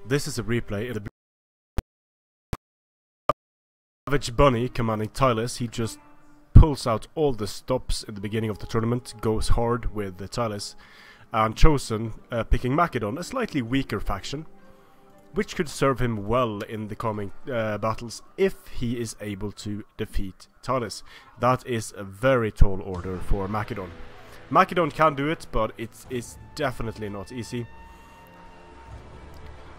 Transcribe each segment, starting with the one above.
This is a replay of the SavageBunny commanding Tylus. He just pulls out all the stops in the beginning of the tournament, goes hard with the Tylus, and Chosen picking Macedon, a slightly weaker faction, which could serve him well in the coming battles if he is able to defeat Tylus. That is a very tall order for Macedon. Macedon can do it, but it's definitely not easy.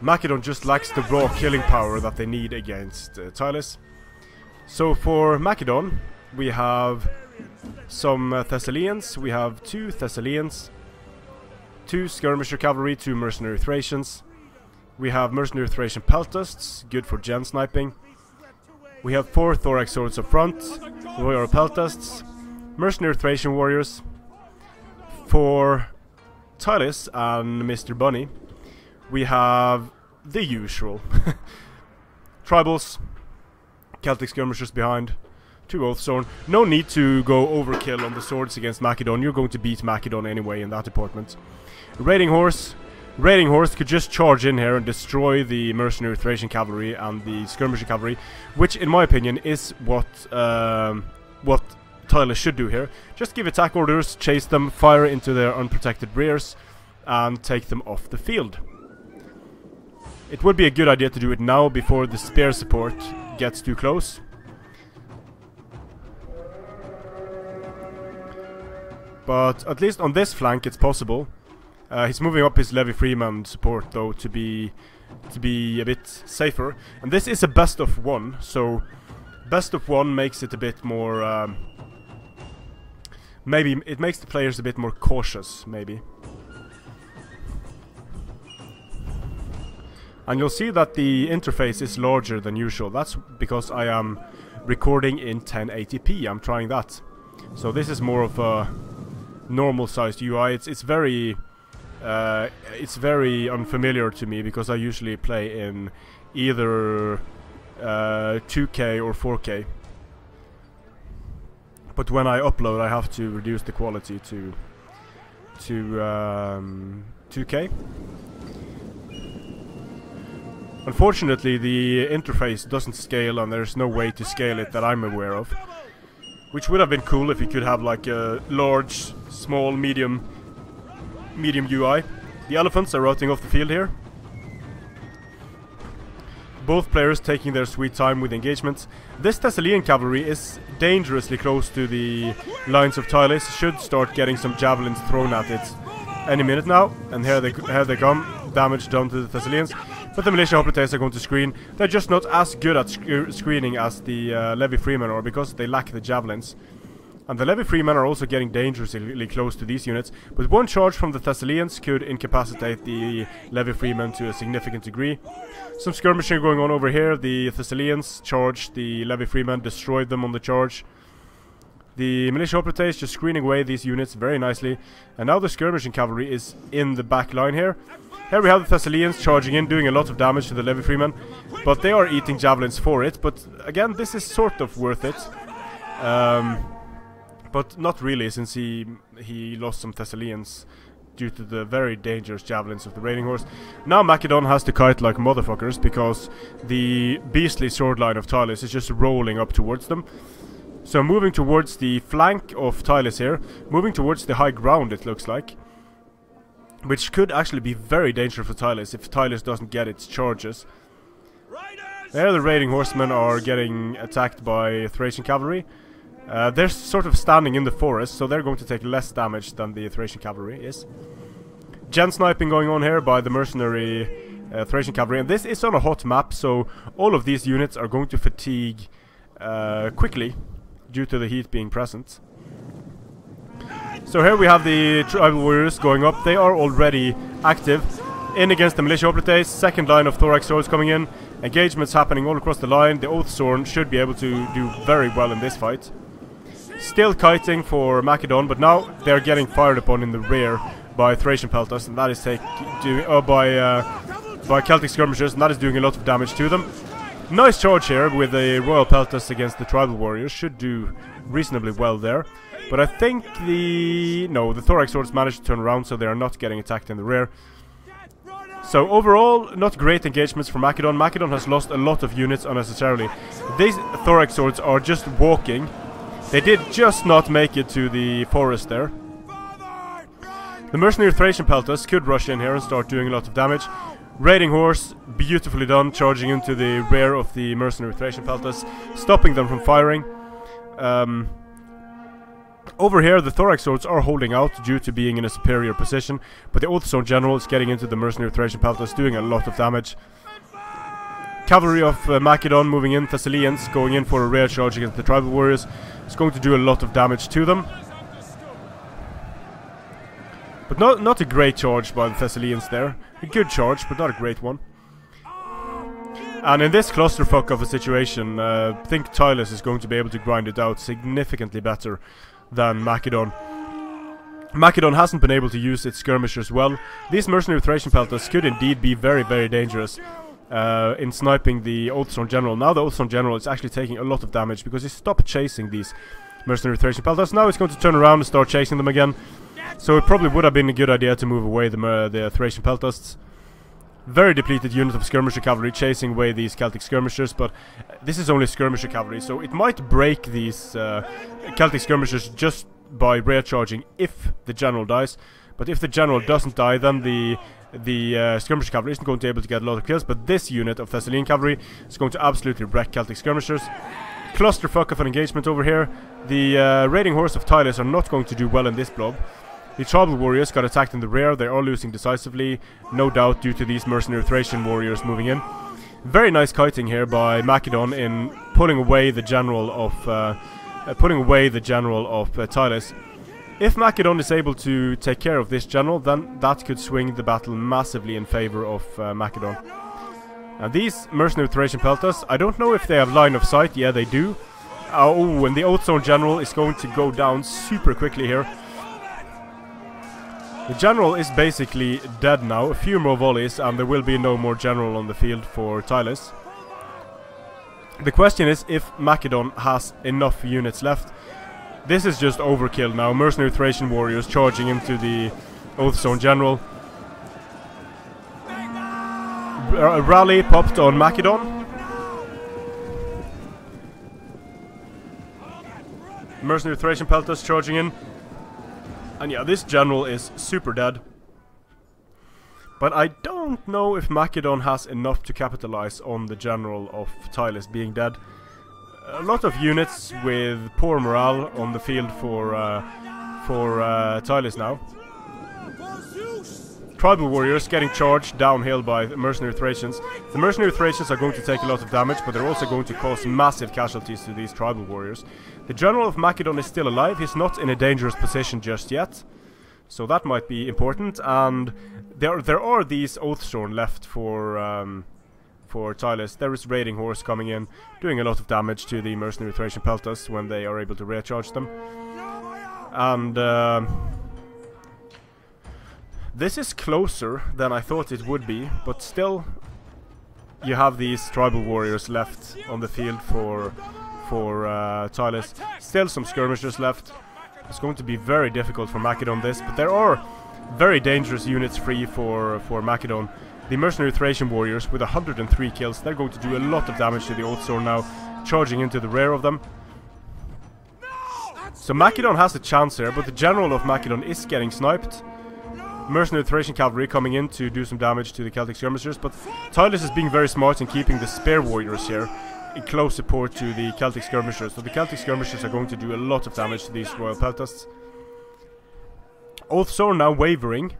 Macedon just lacks the raw killing power that they need against Tylus. So for Macedon, we have some Thessalians. We have 2 Thessalians, 2 skirmisher cavalry, 2 mercenary Thracians. We have mercenary Thracian peltasts, good for gen sniping. We have 4 thorax swords up front, royal peltasts, mercenary Thracian warriors. For Tylus and Mr. Bunny, we have the usual tribals, Celtic skirmishers behind, 2 Oathsworn. No need to go overkill on the swords against Macedon. You're going to beat Macedon anyway in that department. Raiding horse could just charge in here and destroy the mercenary Thracian cavalry and the skirmisher cavalry, which in my opinion is what Tylus should do here. Just give attack orders, chase them, fire into their unprotected rears, and take them off the field. It would be a good idea to do it now before the spear support gets too close. But at least on this flank it's possible. He's moving up his Levy Freeman support though to be a bit safer. And this is a best of 1, so best of 1 makes it a bit more maybe it makes the players a bit more cautious, maybe. And you'll see that the interface is larger than usual. That's because I am recording in 1080p. I'm trying that. So this is more of a normal sized UI. It's very unfamiliar to me because I usually play in either 2K or 4K. But when I upload, I have to reduce the quality to 2K. Unfortunately, the interface doesn't scale, and there's no way to scale it that I'm aware of. Which would have been cool if you could have like a large, small, medium UI. The elephants are routing off the field here. Both players taking their sweet time with engagement. This Thessalian cavalry is dangerously close to the lines of Tylus. Should start getting some javelins thrown at it any minute now. And here they come. Damage done to the Thessalians. But the militia hoplites are going to screen. They're just not as good at screening as the Levy Freemen are because they lack the javelins. And the Levy Freemen are also getting dangerously close to these units. But one charge from the Thessalians could incapacitate the Levy Freemen to a significant degree. Some skirmishing going on over here. The Thessalians charged the Levy Freemen, destroyed them on the charge. The militia hoplites just screening away these units very nicely. And now the skirmishing cavalry is in the back line here. Here we have the Thessalians charging in, doing a lot of damage to the Levy Freemen. But they are eating javelins for it. But again, this is sort of worth it. But not really, since he lost some Thessalians due to the very dangerous javelins of the raiding horse. Now Macedon has to kite like motherfuckers because the beastly sword line of Tylus is just rolling up towards them. So moving towards the flank of Tylus here, moving towards the high ground it looks like. Which could actually be very dangerous for Tylus if Tylus doesn't get its charges. There the raiding horsemen are getting attacked by Thracian cavalry. They're sort of standing in the forest, so they're going to take less damage than the Thracian cavalry is. Gen sniping going on here by the mercenary Thracian cavalry. And this is on a hot map, so all of these units are going to fatigue quickly due to the heat being present. So here we have the tribal warriors going up. They are already active. In against the militia hoplites. Second line of thorax swords coming in. Engagements happening all across the line. The Oathsworn should be able to do very well in this fight. Still kiting for Macedon, but now they're getting fired upon in the rear by Thracian peltasts, and that is by Celtic skirmishers, and that is doing a lot of damage to them. Nice charge here with the royal peltasts against the tribal warriors. Should do reasonably well there. But I think the thorax swords managed to turn around, so they are not getting attacked in the rear. So overall, not great engagements for Macedon. Macedon has lost a lot of units unnecessarily. These thorax swords are just walking. They did just not make it to the forest there. The mercenary Thracian Peltas could rush in here and start doing a lot of damage. Raiding Horse, beautifully done, charging into the rear of the mercenary Thracian Peltas, stopping them from firing. Over here, the thorax swords are holding out due to being in a superior position, but the Oathstone General is getting into the mercenary Thracian Peltas, doing a lot of damage. Cavalry of Macedon moving in, Thessalians going in for a rear charge against the tribal warriors. It's going to do a lot of damage to them. But not a great charge by the Thessalians there. A good charge, but not a great one. And in this clusterfuck of a situation, I think Tylus is going to be able to grind it out significantly better than Macedon. Macedon hasn't been able to use its skirmishers well. These mercenary Thracian Peltas could indeed be very, very dangerous in sniping the Oathstone General. Now the Oathstone General is actually taking a lot of damage because he stopped chasing these mercenary Thracian Peltas. Now he's going to turn around and start chasing them again. So it probably would have been a good idea to move away the Thracian Peltas. Very depleted unit of skirmisher cavalry chasing away these Celtic skirmishers, but this is only skirmisher cavalry, so it might break these Celtic skirmishers just by rear charging if the general dies. But if the general doesn't die, then the skirmisher cavalry isn't going to be able to get a lot of kills. But this unit of Thessalian cavalry is going to absolutely wreck Celtic skirmishers. Clusterfuck of an engagement over here. The raiding horse of Tylus are not going to do well in this blob. The tribal warriors got attacked in the rear. They are losing decisively, no doubt due to these mercenary Thracian warriors moving in. Very nice kiting here by Macedon in pulling away the general of Tylus. If Macedon is able to take care of this general, then that could swing the battle massively in favor of Macedon. Now these mercenary Thracian Peltas, I don't know if they have line of sight. Yeah, they do. Oh, and the Oathstone General is going to go down super quickly here. The general is basically dead now. A few more volleys and there will be no more general on the field for Tylus. The question is if Macedon has enough units left. This is just overkill now. Mercenary Thracian warriors charging into the Oathstone General. A rally popped on Macedon. Mercenary Thracian Peltas charging in. And yeah, this general is super dead. But I don't know if Macedon has enough to capitalize on the general of Tylus being dead. A lot of units with poor morale on the field for Tylus now. Tribal warriors getting charged downhill by the mercenary Thracians. The mercenary Thracians are going to take a lot of damage, but they're also going to cause massive casualties to these tribal warriors. The general of Macedon is still alive. He's not in a dangerous position just yet, so that might be important. And there are these Oathstone left for Tylus. There is Raiding Horse coming in, doing a lot of damage to the mercenary Thracian Peltas when they are able to rear charge them. And this is closer than I thought it would be, but still you have these tribal warriors left on the field for Tylus. Still some skirmishers left. It's going to be very difficult for Macedon this, but there are very dangerous units free for Macedon. The mercenary Thracian warriors with 103 kills, they're going to do a lot of damage to the Oathstone now, charging into the rear of them. So Macedon has a chance here, but the general of Macedon is getting sniped. Mercenary Thracian cavalry coming in to do some damage to the Celtic skirmishers, but Tylus is being very smart in keeping the spear warriors here in close support to the Celtic skirmishers. So the Celtic skirmishers are going to do a lot of damage to these royal peltas. Oathstone now wavering.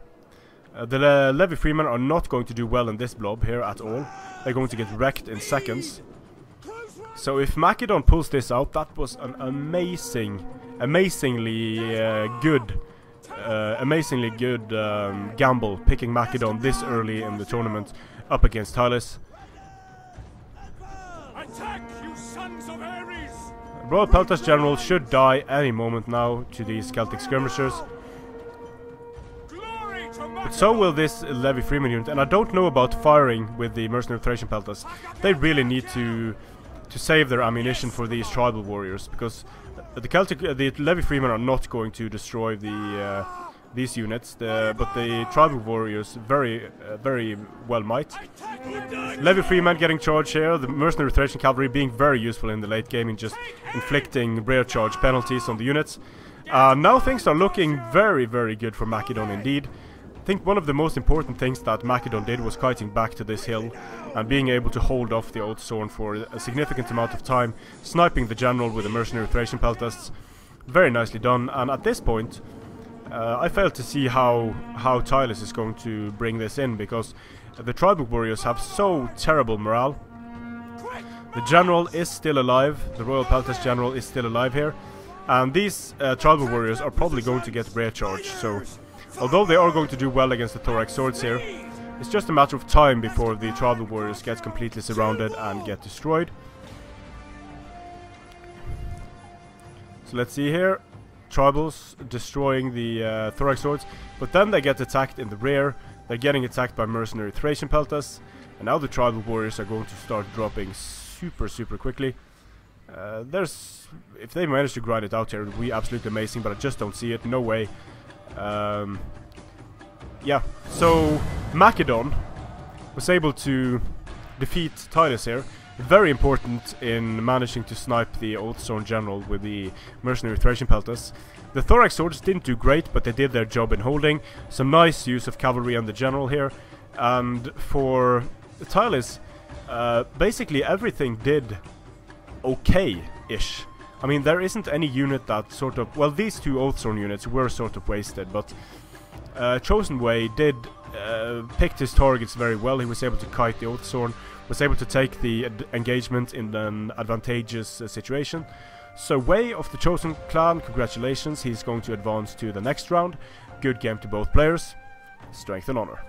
The Levy Freemen are not going to do well in this blob here at all. They're going to get wrecked in seconds. So if Macedon pulls this out, that was an amazingly good gamble, picking Macedon this early in the tournament up against Tylus. Attack, you sons of Ares! Royal Peltas General should die any moment now to these Celtic skirmishers. But so will this Levy Freeman unit, and I don't know about firing with the mercenary Thracian Peltas. They really need to save their ammunition for these tribal warriors, because the Levy Freemen are not going to destroy the these units, but the tribal warriors very well might. Levy Freeman getting charged here, the mercenary Thracian cavalry being very useful in the late game in just inflicting rear charge penalties on the units. Now things are looking very good for Macedon indeed. I think one of the most important things that Macedon did was kiting back to this hill and being able to hold off the Oath Zorn for a significant amount of time, sniping the general with the mercenary Thracian peltasts. Very nicely done, and at this point I fail to see how Tylus is going to bring this in, because the tribal warriors have so terrible morale. The general is still alive, the Royal Peltast general is still alive here, and these tribal warriors are probably going to get rear charge, so although they are going to do well against the Thorax swords here, it's just a matter of time before the tribal warriors get completely surrounded and get destroyed. So let's see here, tribals destroying the Thorax swords, but then they get attacked in the rear. They're getting attacked by mercenary Thracian peltasts, and now the tribal warriors are going to start dropping super quickly. If they manage to grind it out here, it would be absolutely amazing, but I just don't see it. No way. Yeah, so Macedon was able to defeat Tylus here. Very important in managing to snipe the Oath Zorn general with the mercenary Thracian peltasts. The Thorax swords didn't do great, but they did their job in holding. Some nice use of cavalry and the general here. And for Tylus, basically everything did okay-ish. I mean, there isn't any unit that sort of... Well, these two Oath Zorn units were sort of wasted, but Chosen Way did picked his targets very well. He was able to kite the Oath Zorn, was able to take the engagement in an advantageous situation. So Way of the Chosen Clan, congratulations, he's going to advance to the next round. Good game to both players. Strength and honor.